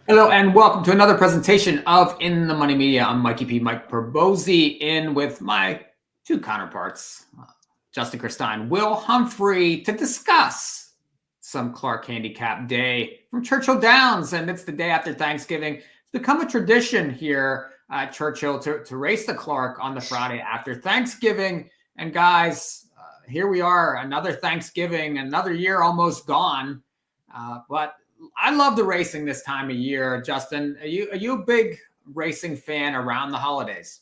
Hello and welcome to another presentation of In the Money Media. I'm Mike Pribozie, in with my two counterparts, Justin Christein, Will Humphrey, to discuss some Clark Handicap Day from Churchill Downs. And it's the day after Thanksgiving. It's become a tradition here at Churchill to race the Clark on the Friday after Thanksgiving. And guys, here we are, another Thanksgiving, another year almost gone. But I love the racing this time of year. Justin, are you a big racing fan around the holidays?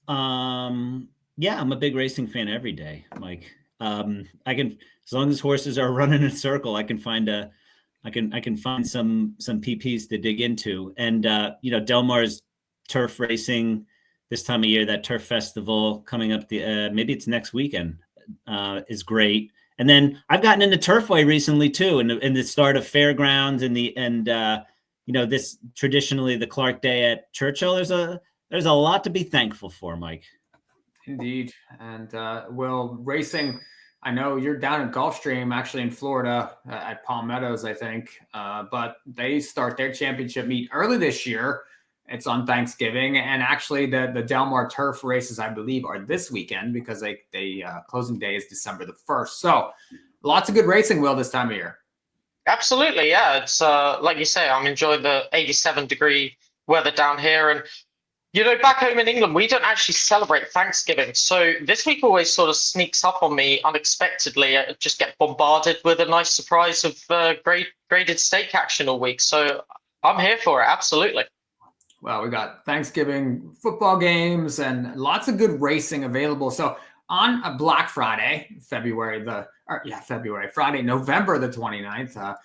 Yeah, I'm a big racing fan every day, Mike. I can, as long as horses are running in a circle, I can find some PPs to dig into. And Del Mar's turf racing this time of year, that turf festival coming up maybe it's next weekend, is great. And then I've gotten into Turfway recently too, in the start of fairgrounds and this traditionally the Clark Day at Churchill. There's a lot to be thankful for, Mike. Indeed. And Will, racing, I know you're down in Gulfstream, actually in Florida at Palm Meadows, I think. But they start their championship meet early this year. It's on Thanksgiving, and actually the Del Mar turf races, I believe, are this weekend because they closing day is December the 1st. So lots of good racing, Will, this time of year. Absolutely, yeah. It's like you say, I'm enjoying the 87-degree weather down here, and back home in England, we don't actually celebrate Thanksgiving. So this week always sort of sneaks up on me unexpectedly. I just get bombarded with a nice surprise of graded stake action all week. So I'm here for it, absolutely. Well, we got Thanksgiving football games and lots of good racing available. So on a Black Friday, Friday, November the 29th,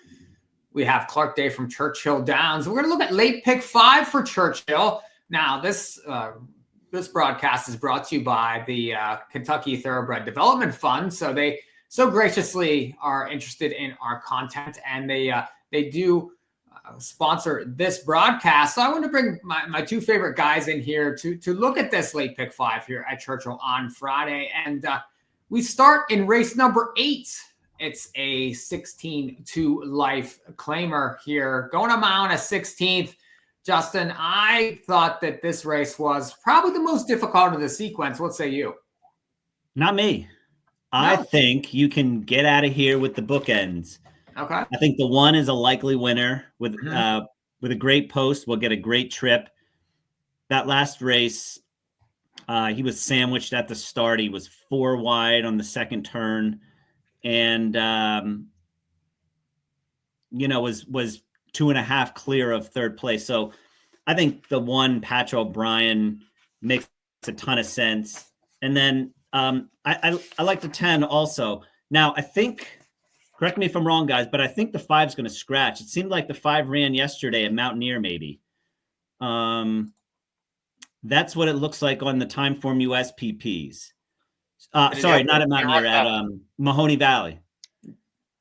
we have Clark Day from Churchill Downs. We're going to look at late pick 5 for Churchill. Now, this broadcast is brought to you by the Kentucky Thoroughbred Development Fund. So they so graciously are interested in our content, and they do sponsor this broadcast. So I want to bring my two favorite guys in here to look at this late pick 5 here at Churchill on Friday. And we start in race number 8. It's a 16-2 life claimer here, going a mile and a 16th. Justin, I thought that this race was probably the most difficult of the sequence. What say you? Not me. No. I think you can get out of here with the bookends. Okay. I think the 1 is a likely winner with a great post. We'll get a great trip. That last race, he was sandwiched at the start. He was 4 wide on the second turn, and was 2.5 clear of third place. So I think the 1, Patrick O'Brien, makes a ton of sense. And then I like the 10 also. Now I think, correct me if I'm wrong, guys, but I think the 5 is going to scratch. It seemed like the 5 ran yesterday at Mountaineer, maybe. That's what it looks like on the Timeform US PPs. Sorry, not at Mountaineer, at Mahoney Valley.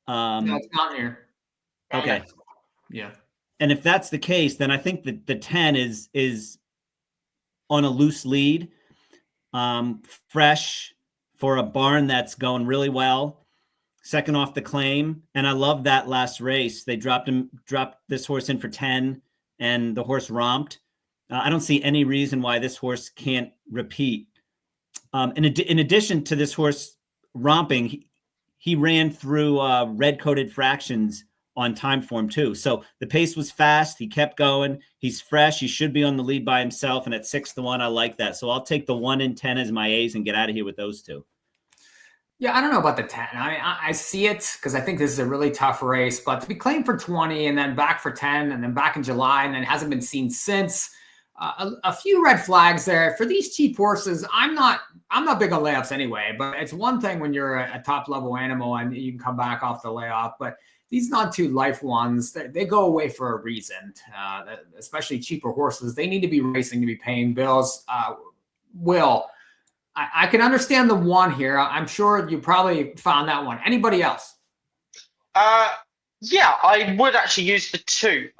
No, it's Mountaineer. Okay. Yeah. And if that's the case, then I think that the 10 is on a loose lead, fresh for a barn that's going really well. Second off the claim, and I love that last race. They dropped this horse in for 10, and the horse romped. I don't see any reason why this horse can't repeat. In addition to this horse romping, he ran through red-coated fractions on Timeform too. So the pace was fast. He kept going. He's fresh. He should be on the lead by himself. And at 6-1, I like that. So I'll take the 1 and 10 as my A's and get out of here with those two. Yeah, I don't know about the 10. I see it because I think this is a really tough race, but to be claimed for 20 and then back for 10 and then back in July and then hasn't been seen since, a few red flags there for these cheap horses. I'm not big on layups anyway, but it's one thing when you're a top level animal and you can come back off the layoff, but these non-2 life ones, they go away for a reason, especially cheaper horses. They need to be racing to be paying bills. Will, I can understand the 1 here. I'm sure you probably found that one. Anybody else? Yeah, I would actually use the 2.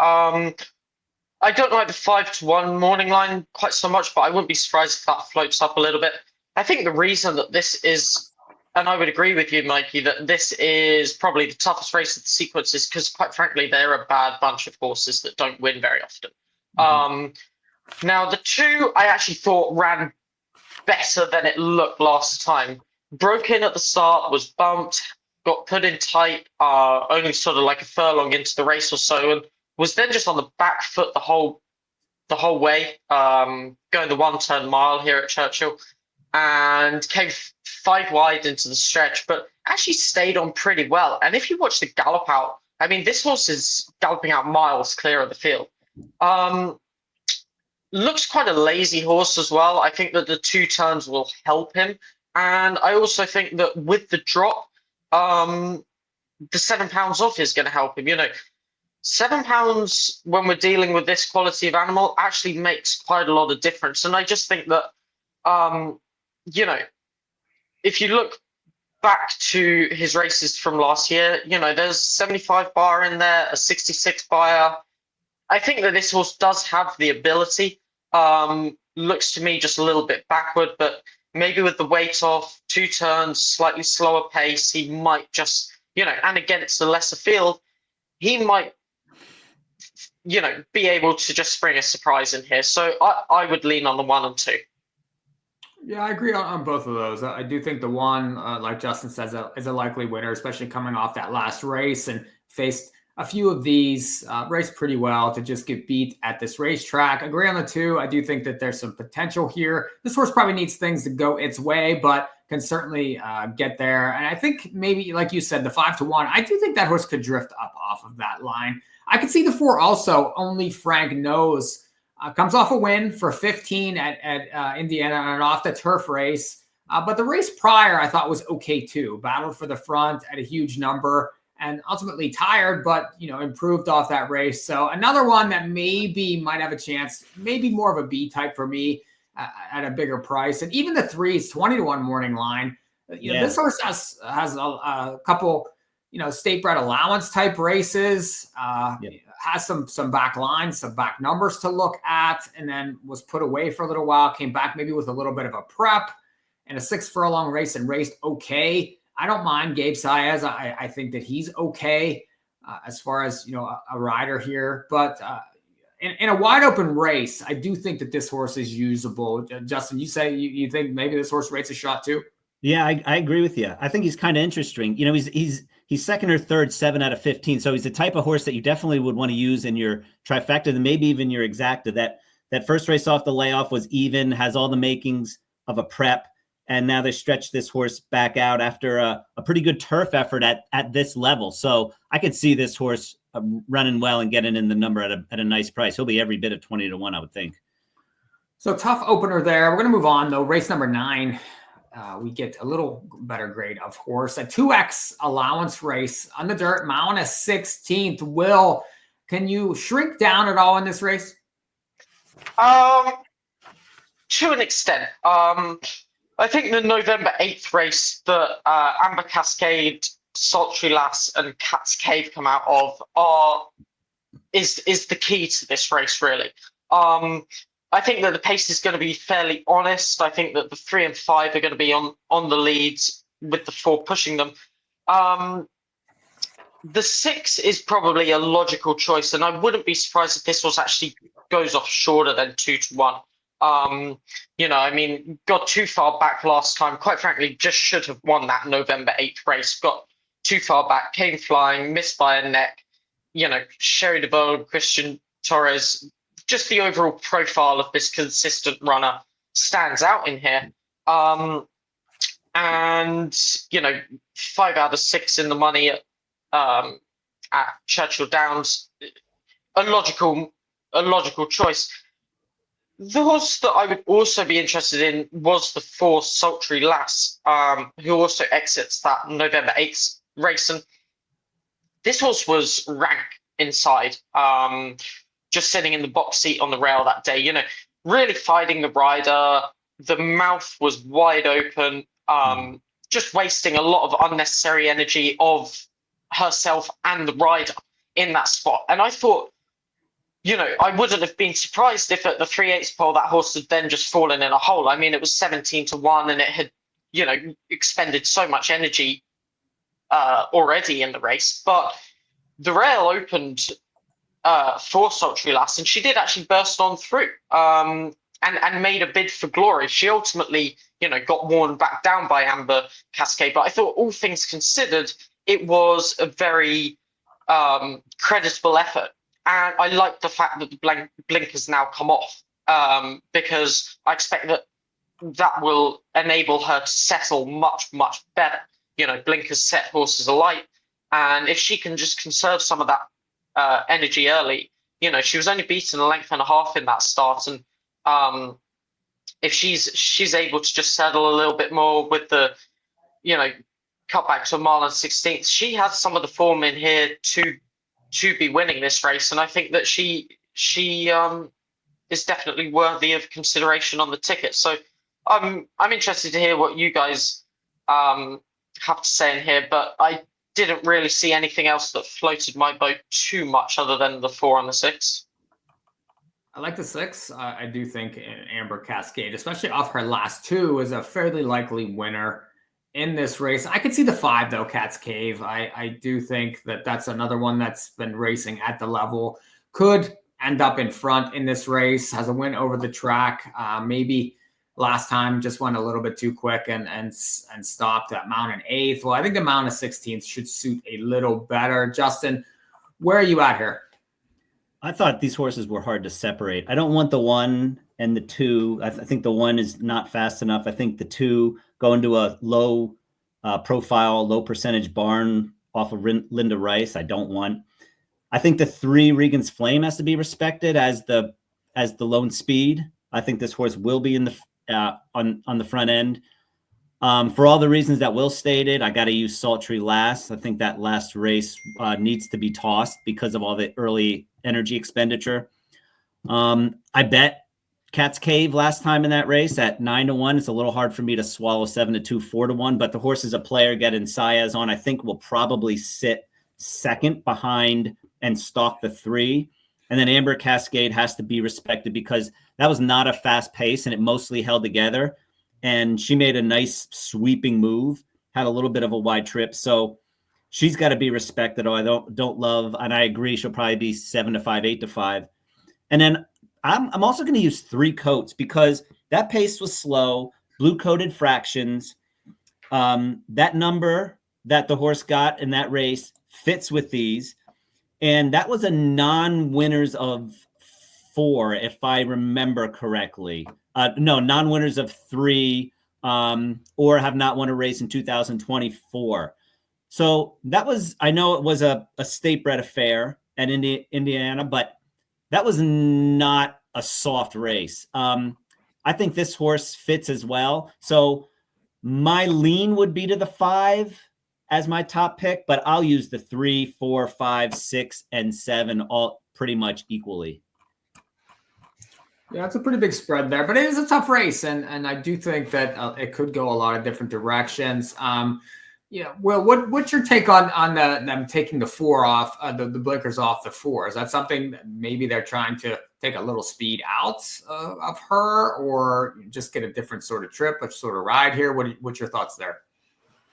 I don't like the 5-1 morning line quite so much, but I wouldn't be surprised if that floats up a little bit. I think the reason that this is And I would agree with you, Mikey, that this is probably the toughest race of the sequences because, quite frankly, they're a bad bunch of horses that don't win very often. Now, the two I actually thought ran better than it looked last time. Broke in at the start, was bumped, got put in tight, only sort of like a furlong into the race or so, and was then just on the back foot the whole way, going the 1-turn mile here at Churchill, and came 5 wide into the stretch, but actually stayed on pretty well. And if you watch the gallop out, I mean, this horse is galloping out miles clear of the field. Looks quite a lazy horse as well. I think that the 2 turns will help him. And I also think that with the drop, the £7 off is going to help him. You know, £7 when we're dealing with this quality of animal actually makes quite a lot of difference. And I just think that, you know, if you look back to his races from last year, you know, there's 75 bar in there, a 66 buyer. I think that this horse does have the ability. Looks to me just a little bit backward, but maybe with the weight off, 2 turns, slightly slower pace, he might just, you know, and against a lesser field, he might, you know, be able to just spring a surprise in here. So I would lean on the 1 and 2. Yeah, I agree on both of those. I do think the 1, like Justin says, is a likely winner, especially coming off that last race and faced a few of these, raced pretty well to just get beat at this racetrack. Agree on the 2. I do think that there's some potential here. This horse probably needs things to go its way, but can certainly get there. And I think maybe, like you said, the 5-1, I do think that horse could drift up off of that line. I could see the 4 also. Only Frank Knows comes off a win for 15 at Indiana and an off the turf race. But the race prior I thought was okay too. Battled for the front at a huge number and ultimately tired, but, you know, improved off that race. So another one that maybe might have a chance, maybe more of a B type for me at a bigger price. And even the 3s, 20-1 morning line. You know, this horse has a couple, you know, state bred allowance type races, has some back lines, some back numbers to look at, and then was put away for a little while, came back maybe with a little bit of a prep and a 6 furlong race and raced okay. I don't mind Gabe Saez. I think that he's okay as far as, you know, a rider here, but in a wide open race, I do think that this horse is usable. Justin, you say you think maybe this horse rates a shot too? Yeah, I agree with you. I think he's kind of interesting. You know, he's second or third, 7 out of 15. So he's the type of horse that you definitely would want to use in your trifecta, and maybe even your exacta. That first race off the layoff was even, has all the makings of a prep. And now they stretched this horse back out after a pretty good turf effort at this level. So I could see this horse running well and getting in the number at a nice price. He'll be every bit of 20-1, I would think. So tough opener there. We're going to move on though. Race number 9. We get a little better grade of horse. A 2X allowance race on the dirt. Mount a 16th. Will, can you shrink down at all in this race? To an extent. I think the November 8th race that Amber Cascade, Sultry Lass, and Cat's Cave come out of is the key to this race, really. I think that the pace is going to be fairly honest. I think that the 3 and 5 are going to be on the leads with the 4 pushing them. The 6 is probably a logical choice, and I wouldn't be surprised if this horse actually goes off shorter than 2-1. You know, I mean, got too far back last time. Quite frankly, just should have won that November 8th race. Got too far back, came flying, missed by a neck. You know, Sherry DeVoe, Christian Torres, just the overall profile of this consistent runner stands out in here. And, you know, 5 out of 6 in the money at Churchill Downs, a logical choice. The horse that I would also be interested in was the 4 Sultry Lass, who also exits that November 8th race. And this horse was rank inside, just sitting in the box seat on the rail that day, you know, really fighting the rider. The mouth was wide open, just wasting a lot of unnecessary energy of herself and the rider in that spot. And I thought, you know, I wouldn't have been surprised if at the 3/8 pole that horse had then just fallen in a hole. I mean, it was 17-1 and it had expended so much energy already in the race. But the rail opened for Sultry Lass, and she did actually burst on through and made a bid for glory. She ultimately, got worn back down by Amber Cascade. But I thought, all things considered, it was a very creditable effort. And I like the fact that the blinkers now come off, because I expect that will enable her to settle much, much better. Blinkers set horses alight. And if she can just conserve some of that energy early, she was only beaten a length and a half in that start. And if she's able to just settle a little bit more with the, cut back to a mile and 16th, she has some of the form in here to be winning this race. And I think that she is definitely worthy of consideration on the ticket. So I'm interested to hear what you guys have to say in here, but I didn't really see anything else that floated my boat too much other than the 4 and the 6. I like the 6. I do think Amber Cascade, especially off her last 2, is a fairly likely winner in this race. I could see the 5 though, Cat's Cave. I do think that that's another one that's been racing at the level, could end up in front in this race, has a win over the track. Maybe last time just went a little bit too quick and stopped at Mount and 8th. Well, I think the Mount and 16th should suit a little better. Justin, where are you at here? I thought these horses were hard to separate. I don't want the 1 and the 2. I think the 1 is not fast enough. I think the 2 going to a low profile, low percentage barn off of Linda Rice, I don't want. I think the 3 Regan's Flame has to be respected as the lone speed. I think this horse will be in the on the front end. For all the reasons that Will stated, I got to use Sultry Lass. I think that last race needs to be tossed because of all the early energy expenditure. I bet Cat's Cave last time in that race at 9-1. It's a little hard for me to swallow 7-2, 4-1, but the horse is a player getting Saez on, I think will probably sit second behind and stalk the 3. And then Amber Cascade has to be respected because that was not a fast pace and it mostly held together. And she made a nice sweeping move, had a little bit of a wide trip. So she's got to be respected. Oh, I don't love, and I agree, she'll probably be 7-5, 8-5. And then I'm also going to use 3 coats because that pace was slow, blue coated fractions. That number that the horse got in that race fits with these. And that was a non-winners of 4, if I remember correctly. No, non-winners of 3 or have not won a race in 2024. So that was, I know it was a state-bred affair at Indiana, but that was not a soft race. I think this horse fits as well. So my lean would be to the 5 as my top pick, but I'll use the 3, 4, 5, 6, and 7 all pretty much equally. Yeah, it's a pretty big spread there, but it is a tough race, and I do think that it could go a lot of different directions. Well, what's your take on them taking the 4 off, the blinkers off the 4? Is that something that maybe they're trying to take a little speed out of her, or just get a different sort of trip, a sort of ride here? What's your thoughts there?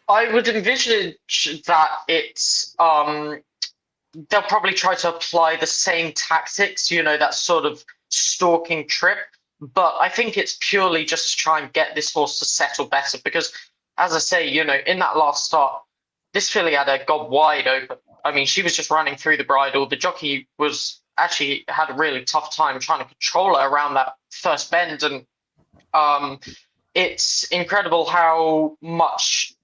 I would envisage that it's they'll probably try to apply the same tactics, that sort of stalking trip. But I think it's purely just to try and get this horse to settle better because, as I say, in that last start, this filly had her gob wide open. I mean, she was just running through the bridle. The jockey was actually had a really tough time trying to control her around that first bend. And it's incredible how much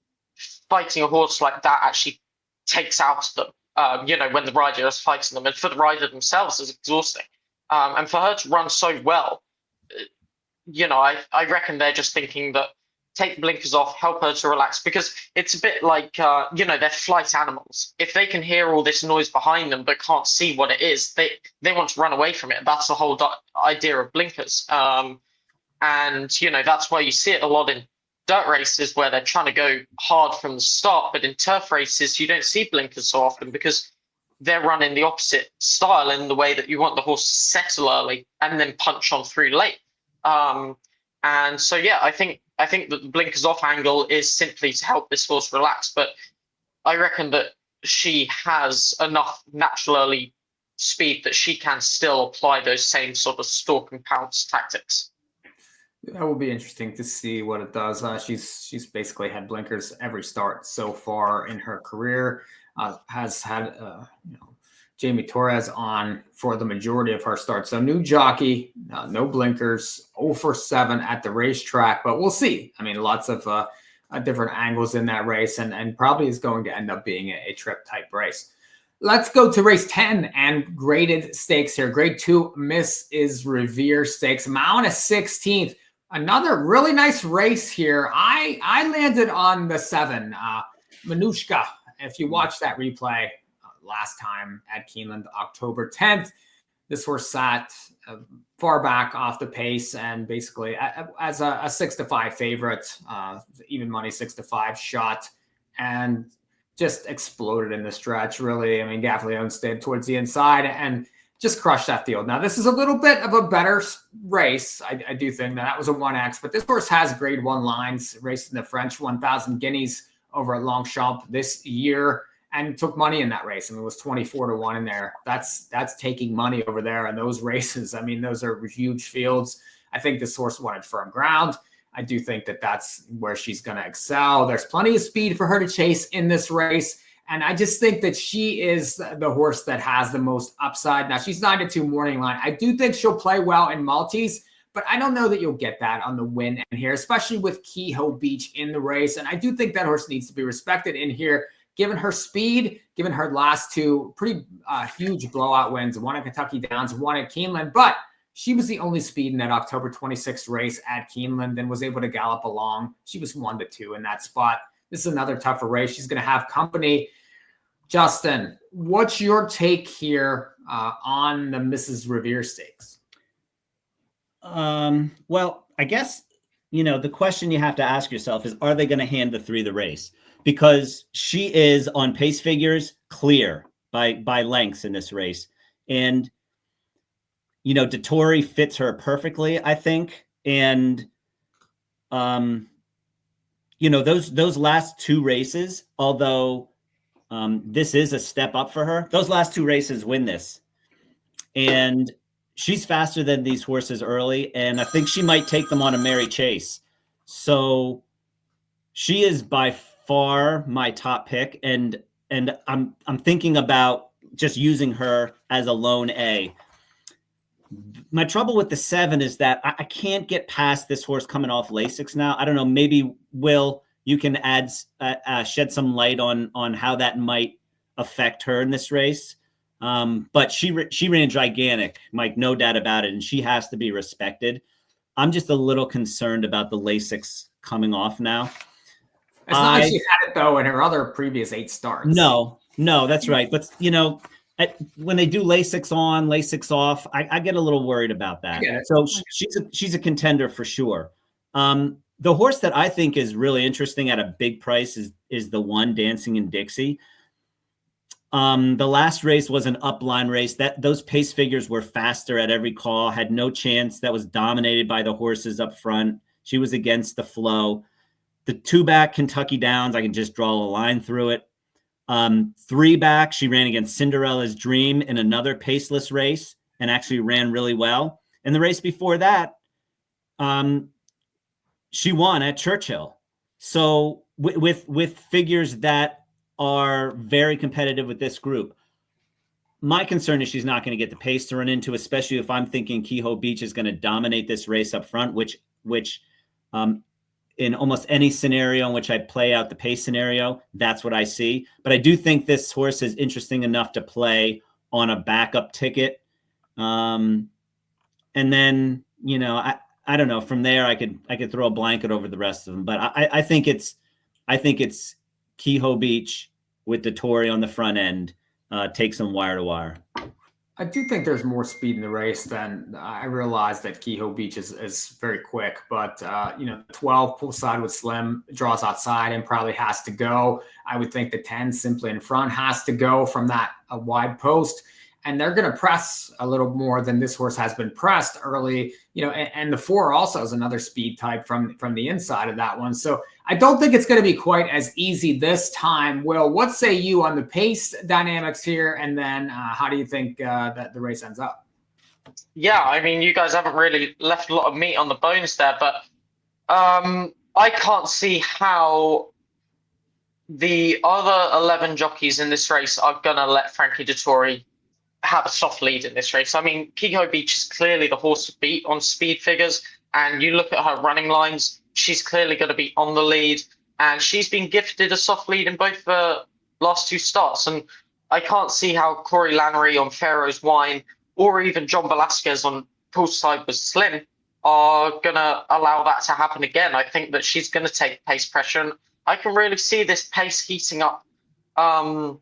fighting a horse like that actually takes out of them, when the rider is fighting them. And for the rider themselves, it's exhausting. And for her to run so well, I reckon they're just thinking that take the blinkers off, help her to relax, because it's a bit like, they're flight animals. If they can hear all this noise behind them but can't see what it is, they want to run away from it. That's the whole idea of blinkers. And, that's why you see it a lot in dirt races where they're trying to go hard from the start. But in turf races, you don't see blinkers so often because they're running the opposite style in the way that you want the horse to settle early and then punch on through late. And so, yeah, I think that the blinkers off angle is simply to help this horse relax. But I reckon that she has enough natural early speed that she can still apply those same sort of stalk and pounce tactics. That will be interesting to see what it does. She's basically had blinkers every start so far in her career. Has had Jamie Torres on for the majority of her starts. So new jockey, no blinkers, 0 for 7 at the racetrack. But we'll see. I mean, lots of different angles in that race, and probably is going to end up being a trip type race. Let's go to race 10 and graded stakes here. Grade 2, Mrs. Revere Stakes. Mount a 16th. Another really nice race here. I landed on the 7, Manushka. If you watch that replay last time at Keeneland, October 10th, this horse sat far back off the pace and basically as a 6-5 favorite, even money 6-5 shot, and just exploded in the stretch. Really, I mean, Gaffleone stayed towards the inside and just crushed that field. Now, this is a little bit of a better race. I do think that was a 1X, but this horse has grade 1 lines, raced in the French 1,000 guineas over at Longchamp this year and took money in that race. I mean, it was 24-1 in there. That's taking money over there in those races. I mean, those are huge fields. I think this horse wanted firm ground. I do think that that's where she's going to excel. There's plenty of speed for her to chase in this race. And I just think that she is the horse that has the most upside. Now, she's 9-2 morning line. I do think she'll play well in multis, but I don't know that you'll get that on the win end here, especially with Kehoe Beach in the race. And I do think that horse needs to be respected in here, given her speed, given her last 2 pretty huge blowout wins, one at Kentucky Downs, one at Keeneland. But she was the only speed in that October 26th race at Keeneland and was able to gallop along. She was 1-2 in that spot. This is another tougher race. She's going to have company. Justin, what's your take here on the Mrs. Revere Stakes? Well, I guess, the question you have to ask yourself is, are they going to hand the 3 the race? Because she is on pace figures clear by lengths in this race. And, Dettori fits her perfectly, I think. And, those last 2 races, although this is a step up for her, those last 2 races win this. And she's faster than these horses early, and I think she might take them on a merry chase. So she is by far my top pick, and I'm thinking about just using her as a lone A. My trouble with the 7 is that I can't get past this horse coming off Lasix now. I don't know, maybe Will, you can shed some light on how that might affect her in this race. But she ran gigantic, Mike, no doubt about it, and she has to be respected. I'm just a little concerned about the Lasix coming off now. It's not like she had it, though, in her other previous 8 starts. No, that's right. But, when they do Lasix on, Lasix off, I get a little worried about that. So she's a contender for sure. The horse that I think is really interesting at a big price is the 1 Dancing in Dixie. The last race was an upline race. Those pace figures were faster at every call, had no chance. That was dominated by the horses up front. She was against the flow. The 2-back Kentucky Downs, I can just draw a line through it. 3-back, she ran against Cinderella's Dream in another paceless race and actually ran really well. And the race before that, she won at Churchill. So with figures that are very competitive with this group, my concern is she's not going to get the pace to run into, especially if I'm thinking Kehoe Beach is going to dominate this race up front, which in almost any scenario in which I play out the pace scenario, that's what I see. But I do think this horse is interesting enough to play on a backup ticket. And then, I don't know. From there, I could throw a blanket over the rest of them. But I think it's Kehoe Beach with Dettori on the front end, takes them wire to wire. I do think there's more speed in the race than I realize that Kehoe Beach is very quick, but 12 pull side with Slim, draws outside and probably has to go. I would think the 10 simply in front has to go from that wide post. and they're going to press a little more than this horse has been pressed early, and the 4 also is another speed type from the inside of that one. So I don't think it's going to be quite as easy this time. Will, what say you on the pace dynamics here? And then how do you think that the race ends up? Yeah, I mean, you guys haven't really left a lot of meat on the bones there, but I can't see how the other 11 jockeys in this race are going to let Frankie Dettori have a soft lead in this race. I mean, Kehoe Beach is clearly the horse to beat on speed figures, and you look at her running lines, she's clearly going to be on the lead, and she's been gifted a soft lead in both the last 2 starts, and I can't see how Corey Lannery on Pharaoh's Wine or even John Velasquez on Poolside with Slim are going to allow that to happen again. I think that she's going to take pace pressure, and I can really see this pace heating up and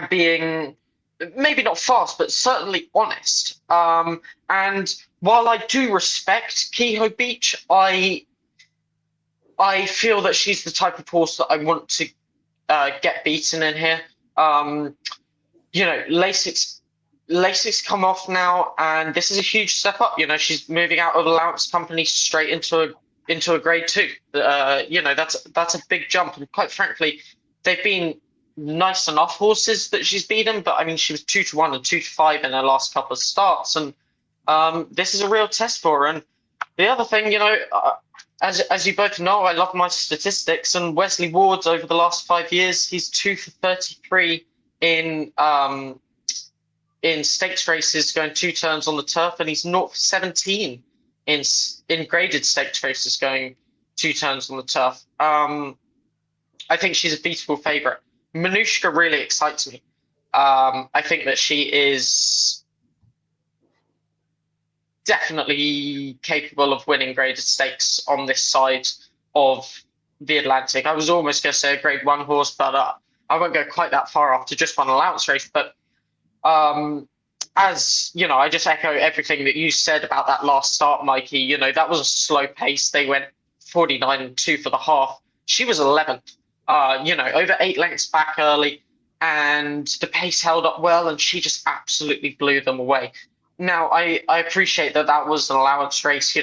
being maybe not fast, but certainly honest. And while I do respect Kehoe Beach, I feel that she's the type of horse that I want to get beaten in here. Lasix come off now, and this is a huge step up. She's moving out of allowance company straight into a grade 2. That's a big jump, and quite frankly, they've been nice enough horses that she's beaten, but I mean, she was 2-1 and 2-5 in her last couple of starts, and this is a real test for her. And the other thing, as you both know, I love my statistics, and Wesley Ward over the last 5 years, he's 2 for 33 in stakes races, going 2 turns on the turf, and he's 0 for 17 in graded stakes races, going 2 turns on the turf. I think she's a beatable favourite. Manushka really excites me. I think that she is definitely capable of winning graded stakes on this side of the Atlantic. I was almost going to say a grade 1 horse, but I won't go quite that far after just one allowance race. But as you know, I just echo everything that you said about that last start, Mikey. That was a slow pace. They went 49-2 for the half. She was 11th. Over 8 lengths back early, and the pace held up well, and she just absolutely blew them away. Now, I appreciate that was an allowance race.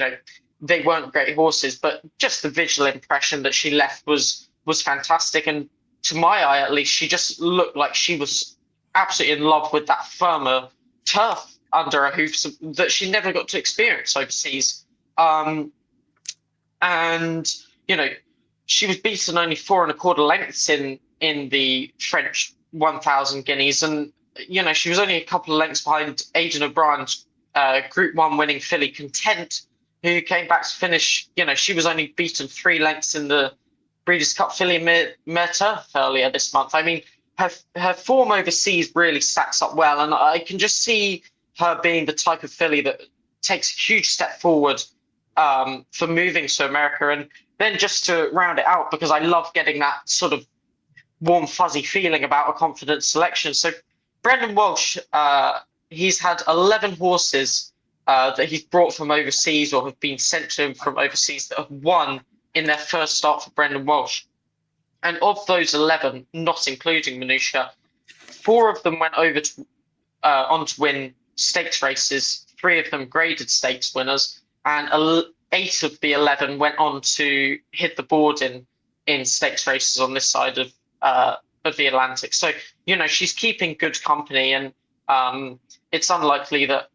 They weren't great horses, but just the visual impression that she left was fantastic. And to my eye, at least, she just looked like she was absolutely in love with that firmer turf under her hoofs that she never got to experience overseas. She was beaten only 4 1/4 lengths in the French 1,000 guineas, and she was only a couple of lengths behind Aidan O'Brien's Group 1 winning filly Content, who came back to finish. She was only beaten 3 lengths in the Breeders' Cup filly Mare Turf earlier this month. I mean, her form overseas really stacks up well, and I can just see her being the type of filly that takes a huge step forward for moving to America. And then just to round it out, because I love getting that sort of warm, fuzzy feeling about a confident selection. So Brendan Walsh, he's had 11 horses that he's brought from overseas or have been sent to him from overseas that have won in their first start for Brendan Walsh. And of those 11, not including Manushka, 4 of them went over on to win stakes races, 3 of them graded stakes winners, and 8 of the 11 went on to hit the board in stakes races on this side of the Atlantic. So, she's keeping good company, and it's unlikely that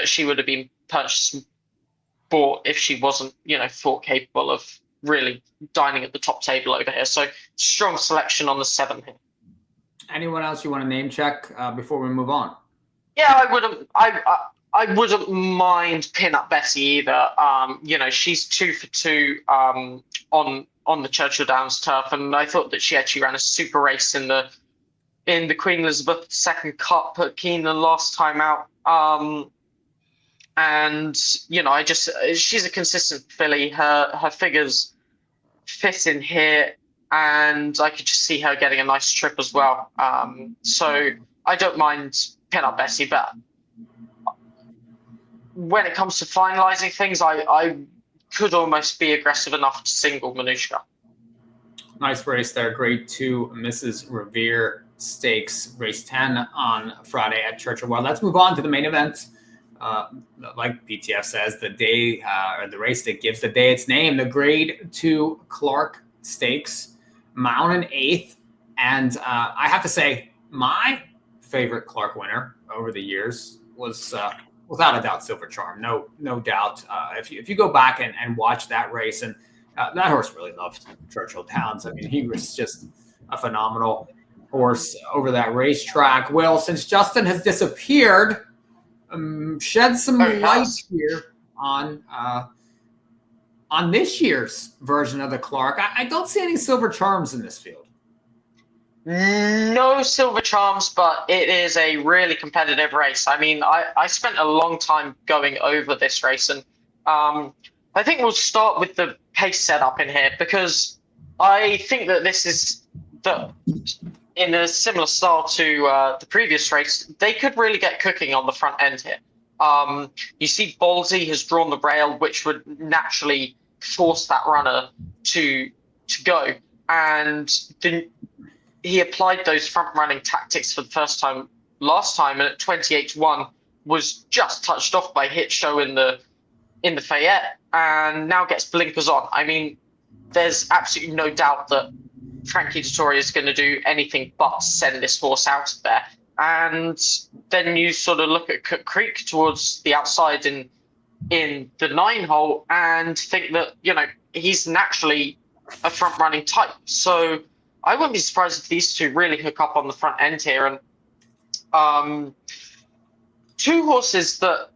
she would have been bought if she wasn't, thought capable of really dining at the top table over here. So strong selection on the 7 here. Anyone else you want to name check before we move on? Yeah, I wouldn't mind Pin Up Betty either. She's 2 for 2 on the Churchill Downs turf, and I thought that she actually ran a super race in the Queen Elizabeth II Cup at Keeneland last time out. She's a consistent filly. Her figures fit in here, and I could just see her getting a nice trip as well. So I don't mind Pin Up Betty, but when it comes to finalising things, I could almost be aggressive enough to single Manushka. Nice race there. Grade 2, Mrs. Revere Stakes, race 10 on Friday at Churchill. Well, let's move on to the main event. Like PTF says, the day or the race that gives the day its name, the Grade 2 Clark Stakes, mount an 8th. And I have to say, my favorite Clark winner over the years was without a doubt Silver Charm. No doubt. If you go back and watch that race, and that horse really loved Churchill Downs. I mean, he was just a phenomenal horse over that racetrack. Will, since Justin has disappeared, shed some light here on this year's version of the Clark. I don't see any Silver Charms in this field. No Silver Charms, but it is a really competitive race. I mean, I spent a long time going over this race, and I think we'll start with the pace setup in here, because I think that this is in a similar style to the previous race. They could really get cooking on the front end here. You see Pribozie has drawn the rail, which would naturally force that runner to go, and he applied those front-running tactics for the first time last time, and at 28-1 was just touched off by Hit Show in the Fayette, and now gets blinkers on. I mean, there's absolutely no doubt that Frankie Dettori is going to do anything but send this horse out of there. And then you sort of look at Cook Creek towards the outside in the 9-hole and think that, he's naturally a front-running type. So I wouldn't be surprised if these two really hook up on the front end here. And two horses that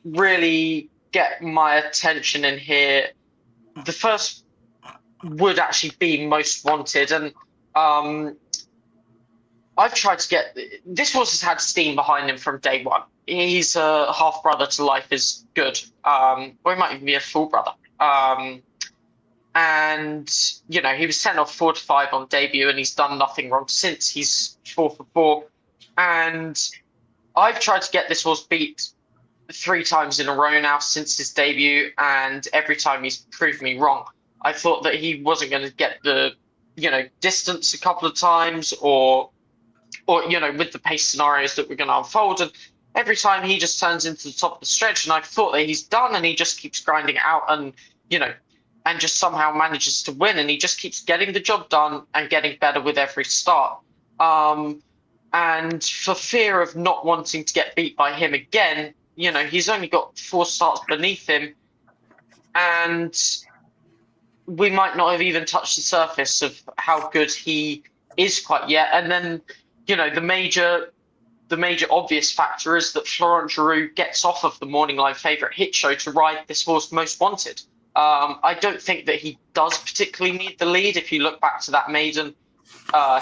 really get my attention in here. The first would actually be Most Wanted. And I've tried to get... This horse has had steam behind him from day one. He's a half-brother to Life is Good. Or he might even be a full brother. And, he was sent off 4-5 on debut, and he's done nothing wrong since. He's 4 for 4. And I've tried to get this horse beat 3 times in a row now since his debut, and every time he's proved me wrong. I thought that he wasn't going to get the, distance a couple of times or with the pace scenarios that were going to unfold. And every time he just turns into the top of the stretch, and I thought that he's done, and he just keeps grinding it out and, and just somehow manages to win, and he just keeps getting the job done and getting better with every start. And for fear of not wanting to get beat by him again, he's only got 4 starts beneath him, and we might not have even touched the surface of how good he is quite yet. And then, the major obvious factor is that Florent Giroux gets off of the morning live favourite Hit Show to ride this horse Most Wanted. I don't think that he does particularly need the lead. If you look back to that maiden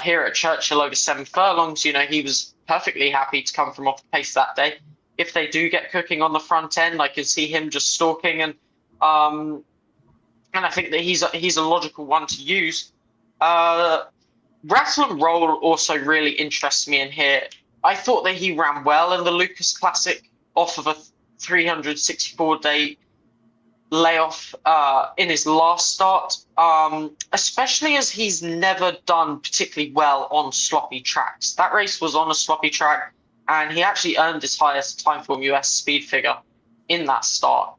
here at Churchill over 7 furlongs, he was perfectly happy to come from off the pace that day. If they do get cooking on the front end, I can see him just stalking, and I think that he's a logical one to use. Rattle and Roll also really interests me in here. I thought that he ran well in the Lucas Classic off of a 364-day layoff in his last start, especially as he's never done particularly well on sloppy tracks. That race was on a sloppy track, and he actually earned his highest Timeform US speed figure in that start.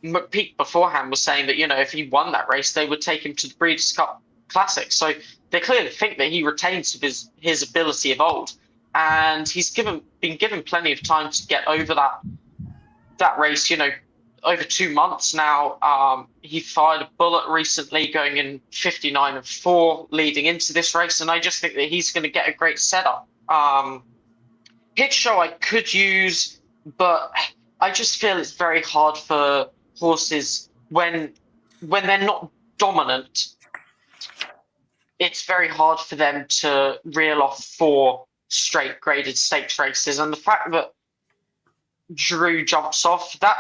McPeak beforehand was saying that, if he won that race, they would take him to the Breeders' Cup Classic. So they clearly think that he retains his ability of old, and he's been given plenty of time to get over that race. Over 2 months now. He fired a bullet recently, going in 59-4 leading into this race, and I just think that he's going to get a great setup. Hit Show I could use, but I just feel it's very hard for horses when they're not dominant. It's very hard for them to reel off 4 straight graded stakes races, and the fact that Giroux jumps off, that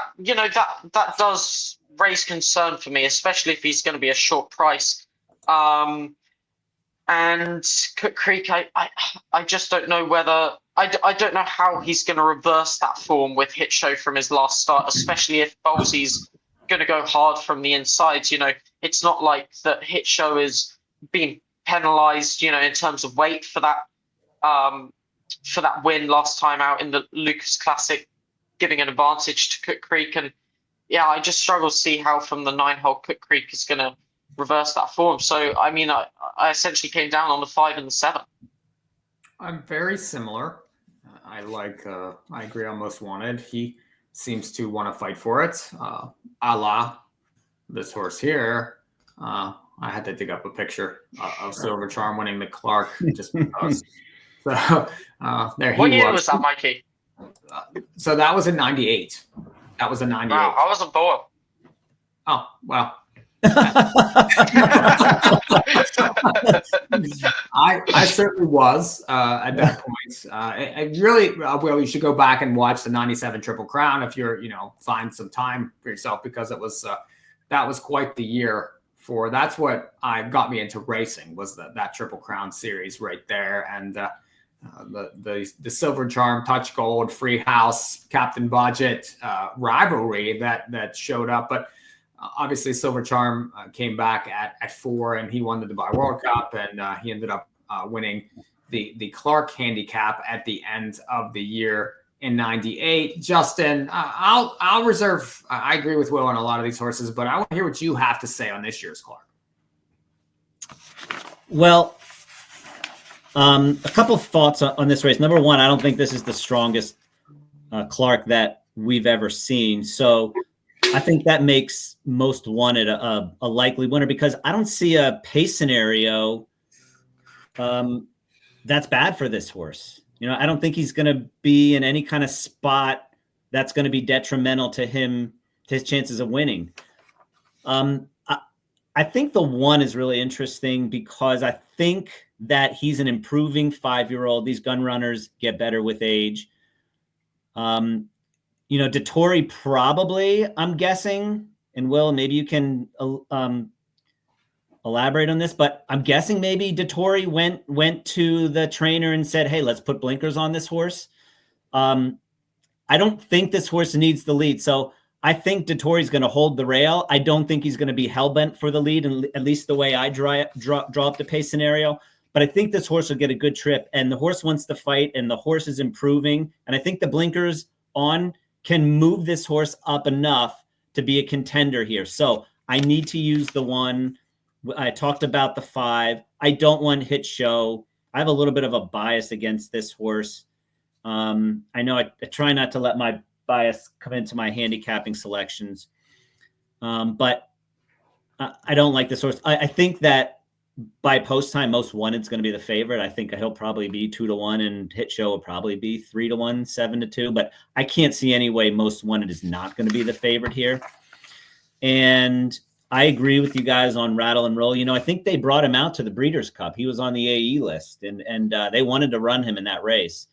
does raise concern for me, especially if he's going to be a short price. And Cook Creek, I just don't know whether I don't know how he's going to reverse that form with Hit Show from his last start, especially if Pribozie's going to go hard from the inside. It's not like that Hit Show is being penalized, in terms of weight for that win last time out in the Lucas Classic, giving an advantage to Cook Creek. And yeah, I just struggle to see how from the 9-hole Cook Creek is going to reverse that form. So, I mean, I essentially came down on the 5 and the 7. I'm very similar. I agree on Most Wanted. He seems to want to fight for it. A la this horse here. I had to dig up a picture of Silver Charm winning the Clark just because. So there he was. What year was that, Mikey? So that was in 98. That was a 98. Wow, I wasn't born. Oh, well. I certainly was at that point. I really, Will, you should go back and watch the 97 Triple Crown if you're, find some time for yourself, because it was that was quite the year for. That's what got me into racing, was that Triple Crown series right there, and the Silver Charm, Touch Gold, Free House, Captain Budget rivalry that showed up, but. Obviously, Silver Charm came back at 4, and he won the Dubai World Cup, and he ended up winning the Clark Handicap at the end of the year in 98. Justin, I'll reserve. I agree with Will on a lot of these horses, but I want to hear what you have to say on this year's Clark. Well, a couple of thoughts on this race. Number one, I don't think this is the strongest Clark that we've ever seen. So I think that makes Most Wanted a likely winner, because I don't see a pace scenario that's bad for this horse. I don't think he's going to be in any kind of spot that's going to be detrimental to his chances of winning. I think the 1 is really interesting, because I think that he's an improving 5-year-old. These gun runners get better with age. Dettori probably, I'm guessing, and Will, maybe you can elaborate on this, but I'm guessing maybe Dettori went to the trainer and said, hey, let's put blinkers on this horse. I don't think this horse needs the lead. So I think Dettori's going to hold the rail. I don't think he's going to be hell-bent for the lead, and at least the way I draw up the pace scenario. But I think this horse will get a good trip, and the horse wants to fight, and the horse is improving. And I think the blinkers on can move this horse up enough to be a contender here. So I need to use the 1. I talked about the 5. I don't want Hit Show. I have a little bit of a bias against this horse. I know I try not to let my bias come into my handicapping selections. But I don't like this horse. I think that by post time, Most Wanted is going to be the favorite. I think he'll probably be 2-1, and Hit Show will probably be 3-1, 7-2. But I can't see any way Most Wanted is not going to be the favorite here. And I agree with you guys on Rattle and Roll. I think they brought him out to the Breeders' Cup. He was on the AE list, and they wanted to run him in that race.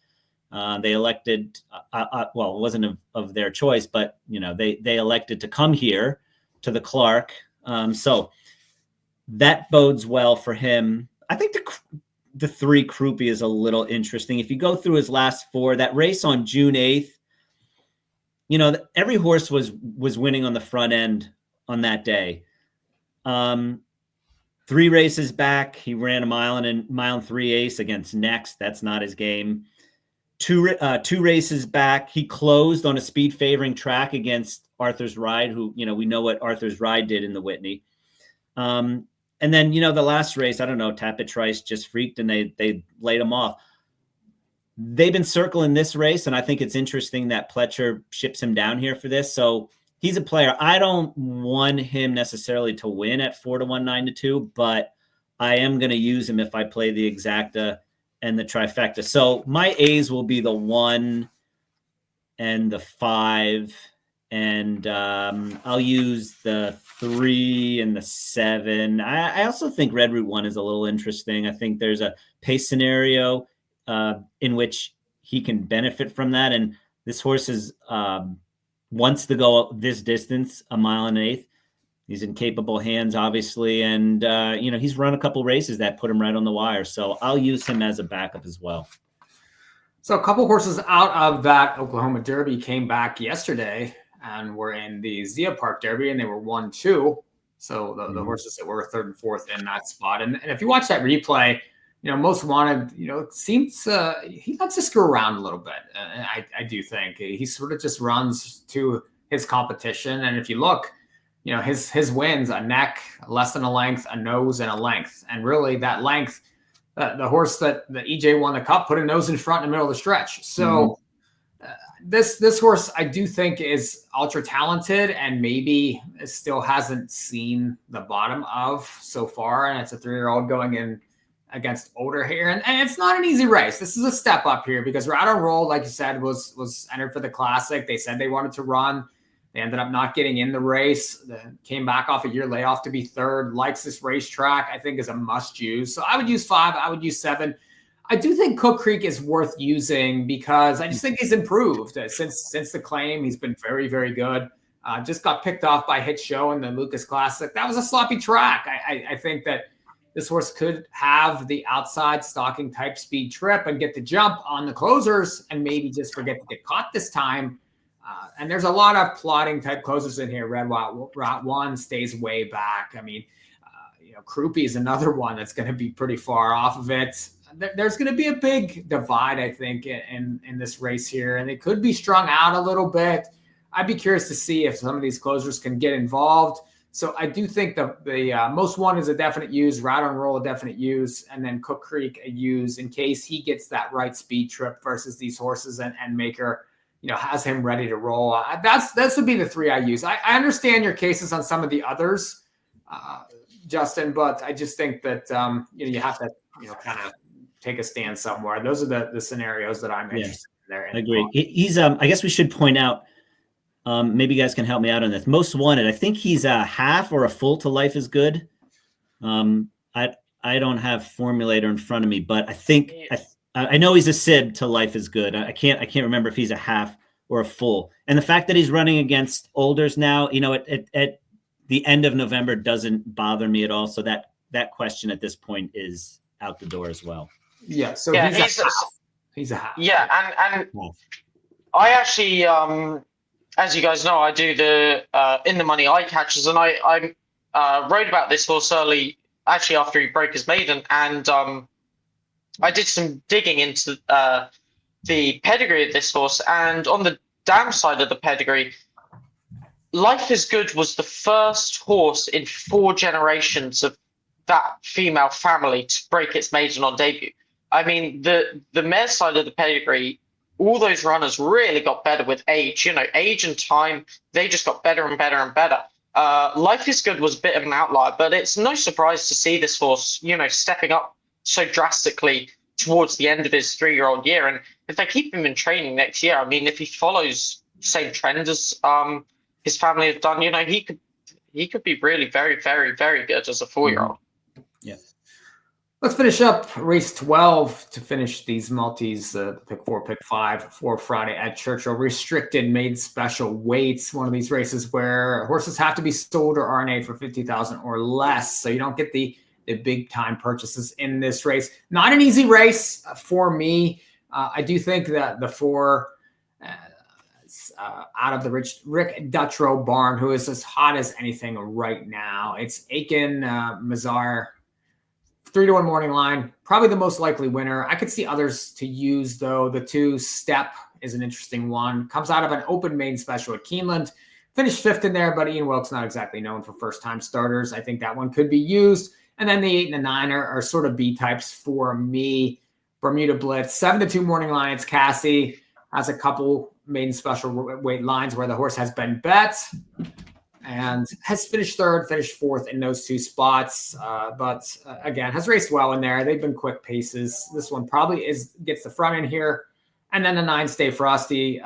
They elected, well, it wasn't of their choice, but they elected to come here to the Clark. So that bodes well for him. I think the 3 Croupi is a little interesting. If you go through his last 4, that race on June 8th, every horse was winning on the front end on that day. 3 races back, he ran a mile and 3 ace against Next. That's not his game. 2 races back, he closed on a speed favoring track against Arthur's Ride, who, we know what Arthur's Ride did in the Whitney. And then, the last race, I don't know, Tapit Trice just freaked and they laid him off. They've been circling this race, and I think it's interesting that Pletcher ships him down here for this. So he's a player. I don't want him necessarily to win at 4-1, 9-2, but I am going to use him if I play the exacta and the trifecta. So my A's will be the 1 and the 5. And I'll use the 3 and the 7. I also think Red Route 1 is a little interesting. I think there's a pace scenario in which he can benefit from that. And this horse wants to go this distance, a mile and 1/8. He's in capable hands, obviously. And, he's run a couple races that put him right on the wire. So I'll use him as a backup as well. So a couple horses out of that Oklahoma Derby came back yesterday and were in the Zia Park Derby, and they were 1-2. So the horses that were third and fourth in that spot. And if you watch that replay, Most Wanted, it seems he likes to screw around a little bit. I do think he sort of just runs to his competition. And if you look, his wins, a neck, less than a length, a nose, and a length. And really that length, the horse that the EJ won the Cup put a nose in front in the middle of the stretch. So this horse, I do think, is ultra talented and maybe still hasn't seen the bottom of so far. And it's a 3-year-old going in against older here. And it's not an easy race. This is a step up here because Ride on Roll, like you said, was entered for the Classic. They said they wanted to run. They ended up not getting in the race. Came back off a year layoff to be third. Likes this racetrack, I think, is a must use. So I would use 5. I would use 7. I do think Cook Creek is worth using because I just think he's improved since the claim. He's been very, very good. Just got picked off by Hit Show in the Lucas Classic. That was a sloppy track. I think that this horse could have the outside stalking type speed trip and get the jump on the closers and maybe just forget to get caught this time. And there's a lot of plotting type closers in here. Red Route 1 stays way back. I mean, Crouppy is another one that's going to be pretty far off of it. There's going to be a big divide, I think, in this race here, and it could be strung out a little bit. I'd be curious to see if some of these closers can get involved. So I do think the Most Wanted is a definite use, Ride on Roll a definite use, and then Cook Creek a use in case he gets that right speed trip versus these horses and Maker, has him ready to roll. That would be the 3 I use. I understand your cases on some of the others, Justin, but I just think that you have to kind of take a stand somewhere. Those are the scenarios that I'm interested in there. I agree. He's I guess we should point out, maybe you guys can help me out on this. Most Wanted, I think he's a half or a full to Life is Good. I don't have Formulator in front of me, but I think I know he's a sib to Life is Good. I can't remember if he's a half or a full. And the fact that he's running against olders now, at the end of November doesn't bother me at all. So that question at this point is out the door as well. Yeah. So he's a half. Yeah, and I actually, as you guys know, I do the In the Money eye catches, and I wrote about this horse early, actually after he broke his maiden, and I did some digging into the pedigree of this horse, and on the downside of the pedigree, Life is Good was the first horse in 4 generations of that female family to break its maiden on debut. I mean, the mare side of the pedigree, all those runners really got better with age. Age and time, they just got better and better and better. Life is Good was a bit of an outlier, but it's no surprise to see this horse, stepping up so drastically towards the end of his 3-year-old year. And if they keep him in training next year, I mean, if he follows the same trend as his family have done, he could be really very, very, very good as a 4-year-old. Yeah. Let's finish up race 12 to finish these multis, pick 4, pick 5 for Friday at Churchill. Restricted made special weights, one of these races where horses have to be sold or RNA for $50,000 or less. So you don't get the big time purchases in this race. Not an easy race for me. I do think that the 4 out of the Rick Dutrow barn, who is as hot as anything right now. It's Aiken Mazar, 3-1 morning line, probably the most likely winner. I could see others to use, though. The 2 Step is an interesting one. Comes out of an open main special at Keeneland. Finished 5th in there, but Ian Wilkes not exactly known for first-time starters. I think that one could be used. And then the 8 and the 9 are sort of B types for me. Bermuda Blitz, 7-2 morning line. It's Cassie. Has a couple maiden special weight lines where the horse has been bet and has finished 3rd, finished 4th in those 2 spots. But again, has raced well in there. They've been quick paces. This one probably gets the front in here. And then the 9 Stay Frosty,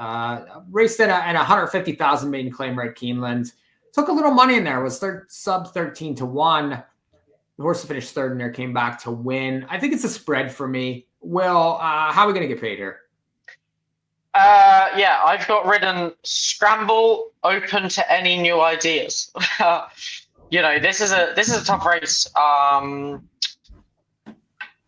raced at a 150,000 maiden claim rate Keeneland. Took a little money in there, was sub 13 to 1. The horse finished 3rd in there, came back to win. I think it's a spread for me. Will, how are we going to get paid here? Yeah, I've got written scramble, open to any new ideas. This is a tough race.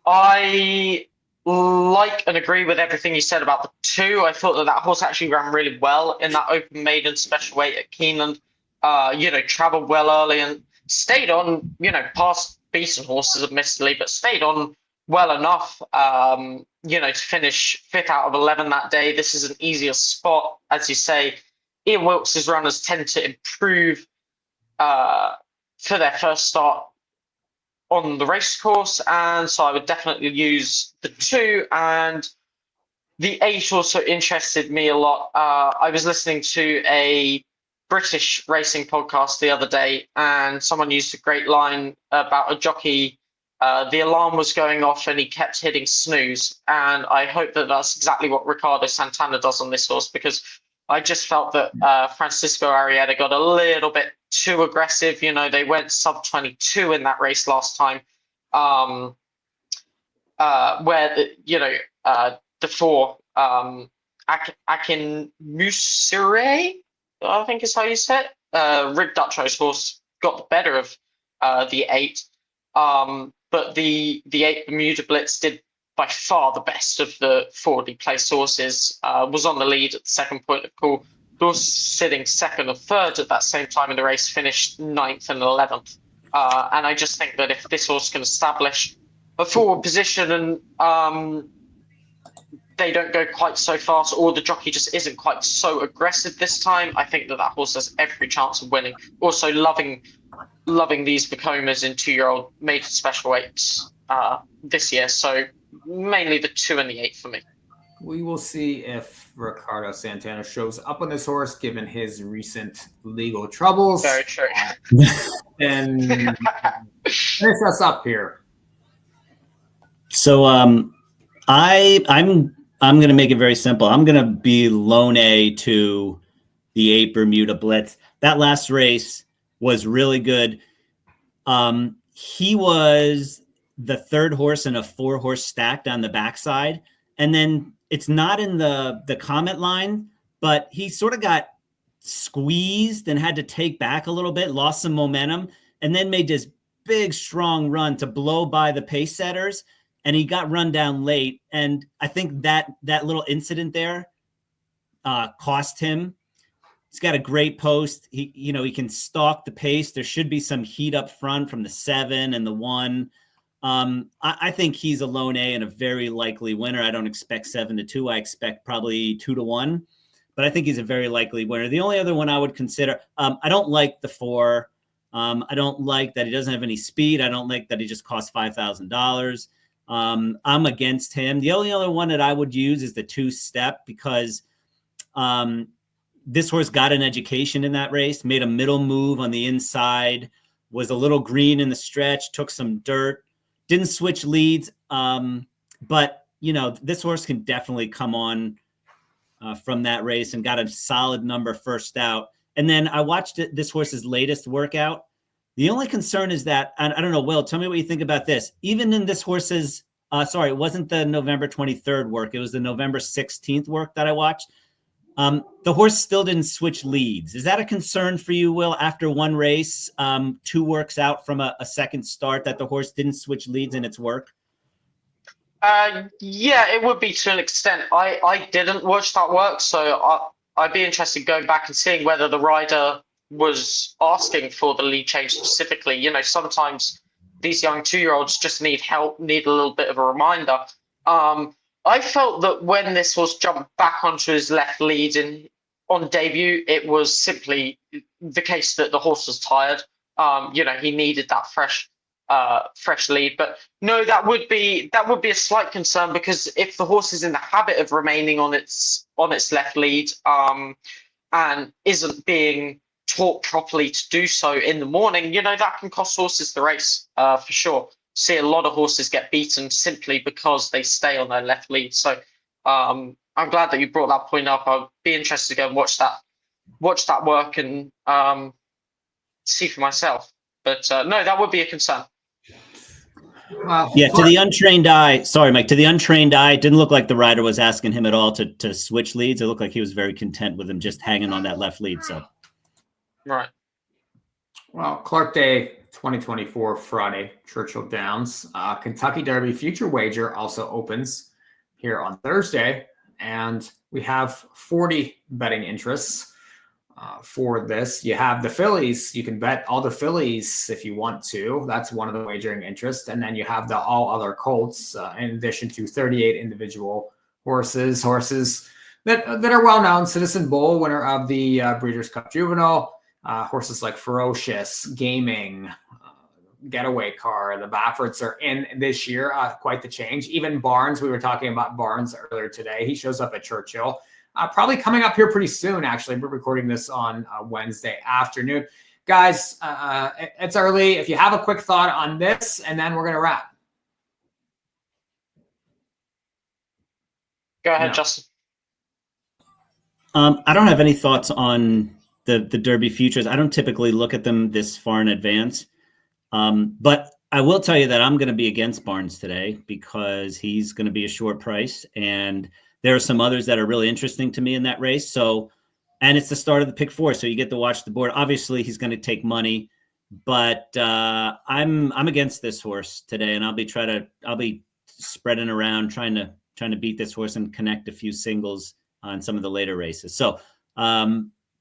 I like and agree with everything you said about the 2. I thought that horse actually ran really well in that open maiden special weight at Keeneland. Traveled well early, and stayed on, past beaten horses admittedly, but stayed on well enough, to finish 5th out of 11 that day. This is an easier spot. As you say, Ian Wilkes' runners tend to improve for their first start on the race course, and so I would definitely use the 2. And the 8 also interested me a lot. I was listening to a British racing podcast the other day, and someone used a great line about a jockey. The alarm was going off and he kept hitting snooze. And I hope that that's exactly what Ricardo Santana does on this horse, because I just felt that Francisco Arrieta got a little bit too aggressive. They went sub 22 in that race last time, where the 4 Akin Musire, I think is how you say it. Rick Dutchow's horse got the better of the 8, but the 8 Bermuda Blitz did by far the best of the 40 place horses. Was on the lead at the second point of call. Horse sitting 2nd or 3rd at that same time in the race, finished 9th and 11th. And I just think that if this horse can establish a forward position and they don't go quite so fast, or the jockey just isn't quite so aggressive this time, I think that horse has every chance of winning. Also loving these Vacomas in 2-year-old maiden special weights this year. So mainly the 2 and the 8 for me. We will see if Ricardo Santana shows up on this horse, given his recent legal troubles. Very true. And finish us up here. So I'm going to make it very simple. I'm going to be lone A to the 8 Bermuda Blitz. That last race was really good. He was the 3rd horse in a 4-horse stacked on the backside. And then it's not in the comment line, but he sort of got squeezed and had to take back a little bit, lost some momentum, and then made this big, strong run to blow by the pace setters. And he got run down late. And I think that little incident there cost him. He's got a great post. He can stalk the pace. There should be some heat up front from the 7 and the 1. I think he's a lone A and a very likely winner. I don't expect 7-2. I expect probably 2-1, but I think he's a very likely winner. The only other one I would consider, I don't like the 4. I don't like that he doesn't have any speed. I don't like that he just costs $5,000. I'm against him. The only other one that I would use is the 2-step, because this horse got an education in that race, made a middle move on the inside, was a little green in the stretch, took some dirt, didn't switch leads. But, this horse can definitely come on from that race and got a solid number first out. And then I watched this horse's latest workout. The only concern is that, I don't know, Will, tell me what you think about this. Even in this horse's, it wasn't the November 23rd work. It was the November 16th work that I watched. The horse still didn't switch leads. Is that a concern for you, Will, after one race, 2 works out from a second start, that the horse didn't switch leads in its work? Yeah, it would be to an extent. I didn't watch that work, so I'd be interested going back and seeing whether the rider was asking for the lead change specifically. Sometimes these young 2-year-olds just need help, need a little bit of a reminder. I felt that when this horse jumped back onto his left lead on debut, it was simply the case that the horse was tired. He needed that fresh lead. But no, that would be a slight concern, because if the horse is in the habit of remaining on its left lead and isn't being taught properly to do so in the morning, that can cost horses the race for sure. See a lot of horses get beaten simply because they stay on their left lead. So I'm glad that you brought that point up. I'll be interested to go and watch that work and see for myself. But no, that would be a concern. Wow. Yeah, to the untrained eye, sorry, Mike, to the untrained eye, it didn't look like the rider was asking him at all to switch leads. It looked like he was very content with him just hanging on that left lead. So, right. Well, Clark Day 2024 Friday, Churchill Downs. Kentucky Derby Future Wager also opens here on Thursday, and we have 40 betting interests. for this. You have the fillies. You can bet all the fillies if you want to. That's one of the wagering interests. And then you have the all other colts, in addition to 38 individual horses that are well known. Citizen Bull, winner of the Breeders' Cup Juvenile. Horses like Ferocious, Gaming, Getaway Car. The Baffords are in this year. Quite the change. Even Barnes, we were talking about Barnes earlier today. He shows up at Churchill. Probably coming up here pretty soon, actually. We're recording this on Wednesday afternoon. Guys, it's early. If you have a quick thought on this, and then we're going to wrap. Go ahead, Justin. I don't have any thoughts on the Derby futures. I don't typically look at them this far in advance. But I will tell you that I'm going to be against Barnes today because he's going to be a short price, and there are some others that are really interesting to me in that race. So, and it's the start of the pick four, so you get to watch the board. Obviously, he's going to take money, but I'm against this horse today, and I'll be spreading around trying to beat this horse and connect a few singles on some of the later races. So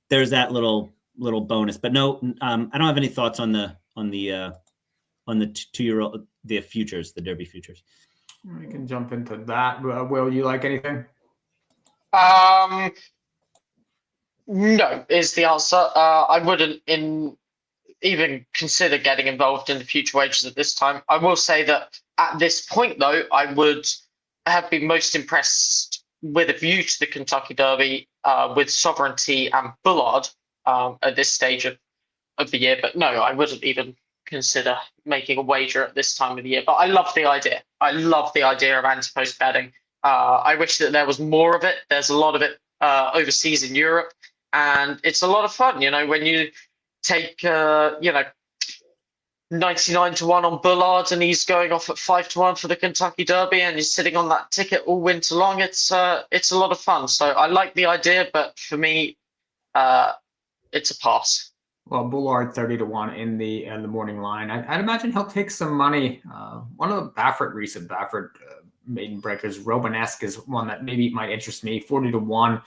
there's that little bonus. But no, I don't have any thoughts on the 2-year-old, the futures, the Derby futures. We can jump into that. Will, you like anything? No, is the answer. I wouldn't even consider getting involved in the future wagers at this time. I will say that at this point, though, I would have been most impressed with a view to the Kentucky Derby with Sovereignty and Bullard at this stage of the year. But no, I wouldn't even consider making a wager at this time of the year. But I love the idea. I love the idea of anti-post betting. I wish that there was more of it. There's a lot of it overseas in Europe, and it's a lot of fun. When you take 99-1 on Bullard and he's going off at 5-1 for the Kentucky Derby, and he's sitting on that ticket all winter long. It's a lot of fun. So I like the idea, but for me, it's a pass. Well, Bullard 30-1 in the morning line. I'd imagine he'll take some money. One of the recent Baffert maiden breakers, Romanesque, is one that maybe might interest me. 40-1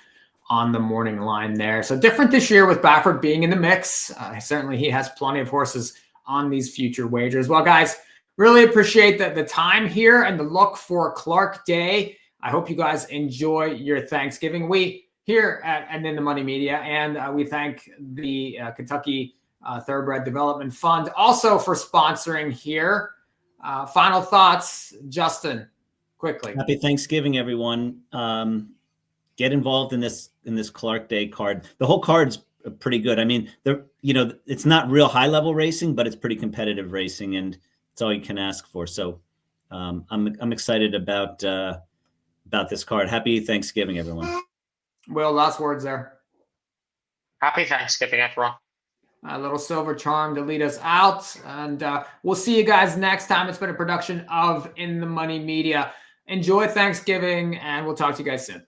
on the morning line there. So different this year with Baffert being in the mix. Certainly he has plenty of horses on these future wagers. Well, guys, really appreciate the time here and the look for Clark Day. I hope you guys enjoy your Thanksgiving. We here at In the Money Media, and we thank the Kentucky Thoroughbred Development Fund also for sponsoring here. Final thoughts, Justin, quickly. Happy Thanksgiving, everyone. Get involved in this Clark Day card. The whole card's pretty good. I mean, it's not real high level racing, but it's pretty competitive racing, and it's all you can ask for. So I'm excited about this card. Happy Thanksgiving, everyone. Will, last words there. Happy Thanksgiving, everyone. A little silver charm to lead us out. And we'll see you guys next time. It's been a production of In the Money Media. Enjoy Thanksgiving, and we'll talk to you guys soon.